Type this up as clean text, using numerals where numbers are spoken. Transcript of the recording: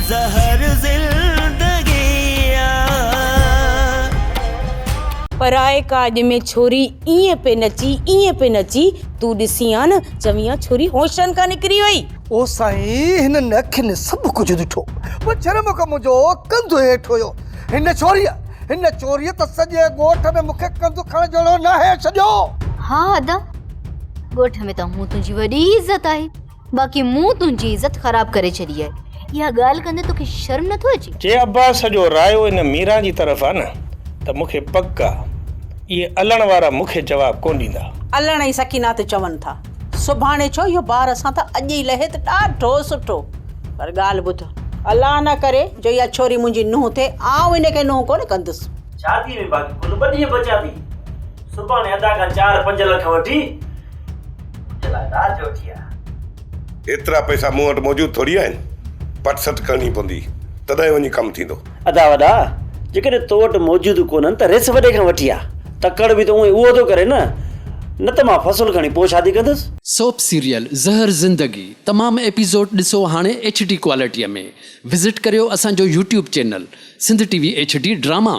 ज़हर ज़िंदगी पराए काज में छोरी ईअं पे नची तू ॾिसी आ न चवी आ छोरी होशन का निकरी वई। ओ साईं हिन अखियुनि सभु कुझु ॾिठो वो शर्म खां मुंहिंजो कंधु हेठि हुयो। हिन चोरीअ त सॼे ॻोठ में मूंखे कंधु खणण जहिड़ो न आहे छॾियो। हाँ अदा ॻोठ में त मूं तुंहिंजी वॾी इज़त आहे, बाक़ी मूं तुंहिंजी इज़त ख़राब करे छॾी आहे। इहा ॻाल्हि कंदे तोखे शर्म नथो अचे? जे अब्बास जो रायो इन मीरा जी तरफ़ आहे न त मूंखे पक आहे इहे अलण वारा मूंखे जवाब कोन ॾींदा। अलण ई सकीना ते चवनि था सुभाणे छो इहो ॿार असां त अॼु ई लहे त ॾाढो सुठो। पर ॻाल्हि ॿुध, अलाह न करे जो इहा छोरी मुंहिंजी नुंहुं थिए, आउं इनखे नुंहुं कोन कंदुसि। शादी में बाक़ी कुल 2 ॾींहं बचा थी। सुभाणे अदा खां 4-5 लख वठी दाज वठी आ। एतिरा पैसा मूं वटि मौजूदु थोरी आहिनि, पटसट करणी पवंदी तॾहिं वञी कमु थींदो। अदा वॾा जेकॾहिं तो वटि मौजूदु कोन्हनि त रिस वॾे खां वठी आ। तकड़ बि त उहो थो करे न त मां फसल खणी पोइ शादी कंदुसि। सोप सीरियल ज़हर ज़िंदगी तमामु एपिसोड ॾिसो हाणे HD क्वालिटीअ में। विज़िट करियो असांजो YouTube channel Sindh TV HD drama.